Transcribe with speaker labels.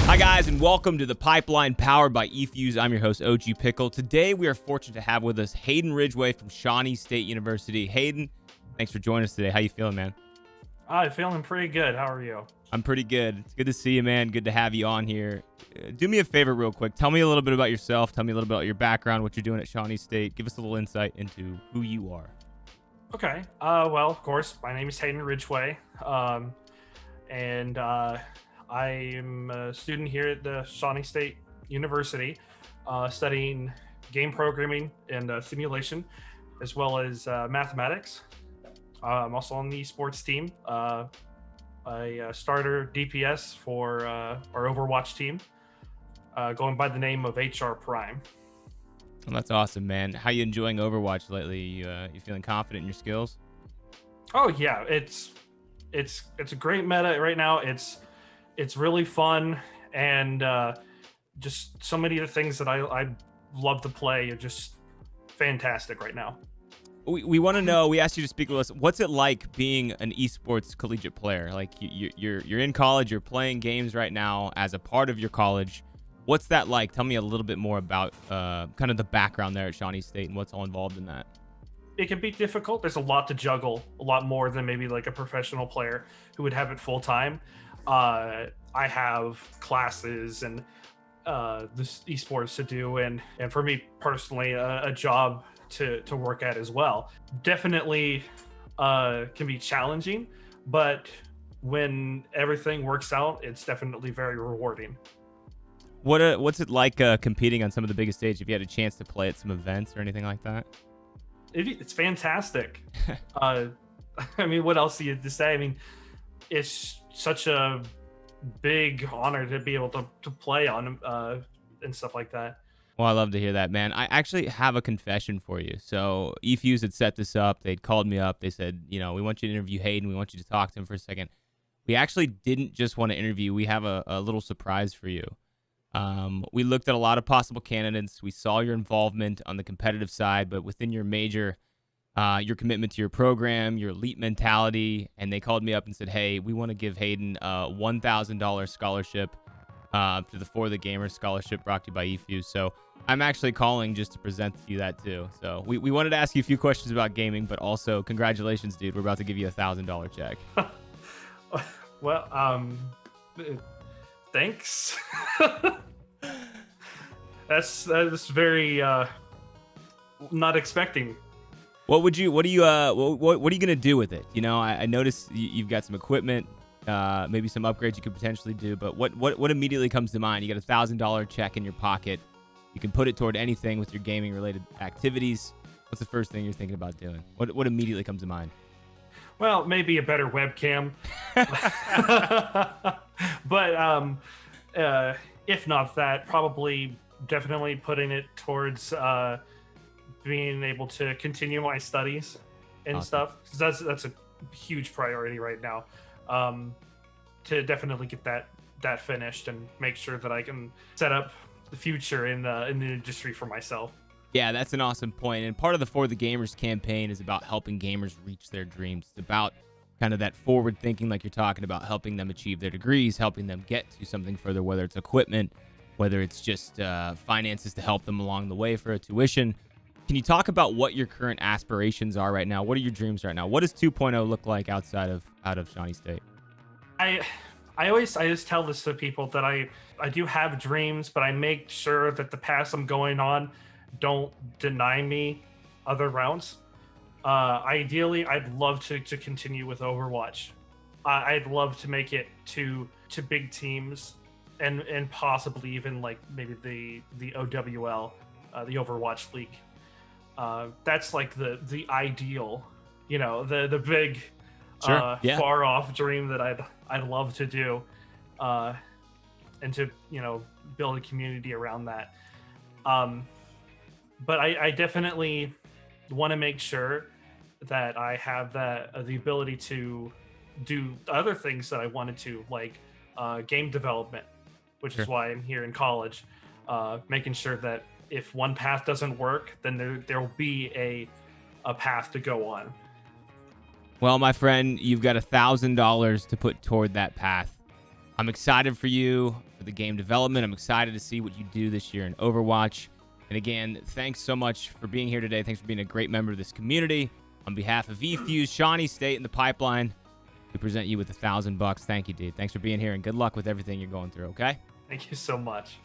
Speaker 1: Hi guys, and welcome to The Pipeline powered by eFuse. I'm your host, OG Pickle. Today we are fortunate to have with us Hayden Ridgeway from Shawnee State University. Hayden, thanks for joining us today. How you feeling, man?
Speaker 2: I'm feeling pretty good. How are you?
Speaker 1: I'm pretty good. It's good to see you, man. Good to have you on here. Do me a favor real quick. Tell me a little bit about yourself. Tell me a little bit about your background, what you're doing at Shawnee State. Give us a little insight into who you are.
Speaker 2: Okay. Well, of course, my name is Hayden Ridgeway, and I'm a student here at the Shawnee State University, studying game programming and simulation, as well as mathematics. I'm also on the esports team. I starter DPS for our Overwatch team, going by the name of HR Prime.
Speaker 1: Well, that's awesome, man. How you enjoying Overwatch lately? You feeling confident in your skills?
Speaker 2: Oh yeah, it's a great meta right now. It's really fun, and just so many of the things that I love to play are just fantastic right now.
Speaker 1: We want to know. We asked you to speak with us. What's it like being an esports collegiate player? Like you're in college, you're playing games right now as a part of your college. What's that like? Tell me a little bit more about kind of the background there at Shawnee State and what's all involved in that.
Speaker 2: It can be difficult. There's a lot to juggle, a lot more than maybe like a professional player who would have it full time. I have classes and this esports to do, and for me personally, a job to work at as well. Definitely can be challenging, but when everything works out, it's definitely very rewarding.
Speaker 1: What's it like competing on some of the biggest stages? Have you had a chance to play at some events or anything like that?
Speaker 2: It's fantastic. I mean, what else do you have to say? I mean, it's such a big honor to be able to play on and stuff like that.
Speaker 1: Well, I love to hear that, man. I actually have a confession for you. So eFuse had set this up. They'd called me up. They said, we want you to interview Hayden. We want you to talk to him for a second. We actually didn't just want to interview. We have a little surprise for you. We looked at a lot of possible candidates. We saw your involvement on the competitive side, but within your major, your commitment to your program, your elite mentality, and they called me up and said, hey, we want to give Hayden a $1,000 scholarship to the For the Gamers scholarship brought to you by eFuse. So I'm actually calling just to present to you that too. So we wanted to ask you a few questions about gaming, but also congratulations, dude. We're about to give you $1,000 check.
Speaker 2: Well, thanks. That's very not expecting.
Speaker 1: What are you gonna do with it? I noticed you've got some equipment, maybe some upgrades you could potentially do. But what immediately comes to mind? You got $1,000 check in your pocket. You can put it toward anything with your gaming related activities. What's the first thing you're thinking about doing? What immediately comes to mind?
Speaker 2: Well, maybe a better webcam. But if not that, probably definitely putting it towards being able to continue my studies and
Speaker 1: Awesome.
Speaker 2: stuff. 'Cause that's a huge priority right now. To definitely get that finished and make sure that I can set up the future in the industry for myself.
Speaker 1: Yeah, that's an awesome point. And part of the For the Gamers campaign is about helping gamers reach their dreams. It's about kind of that forward thinking, like you're talking about, helping them achieve their degrees, helping them get to something further, whether it's equipment, whether it's just finances to help them along the way for a tuition. Can you talk about what your current aspirations are right now? What are your dreams right now? What does 2.0 look like out of Shawnee State?
Speaker 2: I just tell this to people that I do have dreams, but I make sure that the paths I'm going on don't deny me other rounds. Ideally, I'd love to continue with Overwatch. I'd love to make it to big teams and possibly even like maybe the OWL, the Overwatch League. That's like the ideal, the big
Speaker 1: Sure. Yeah.
Speaker 2: far off dream that I'd love to do, and to build a community around that. But I definitely want to make sure that I have the ability to do other things that I wanted to, like game development, which
Speaker 1: Sure.
Speaker 2: is why I'm here in college, making sure that if one path doesn't work, then there will be a path to go on.
Speaker 1: Well, my friend, you've got $1,000 to put toward that path. I'm excited for you for the game development. I'm excited to see what you do this year in Overwatch. And again, thanks so much for being here today. Thanks for being a great member of this community. On behalf of eFuse, Shawnee State, and the Pipeline, we present you with $1,000. Thank you, dude. Thanks for being here, and good luck with everything you're going through, okay?
Speaker 2: Thank you so much.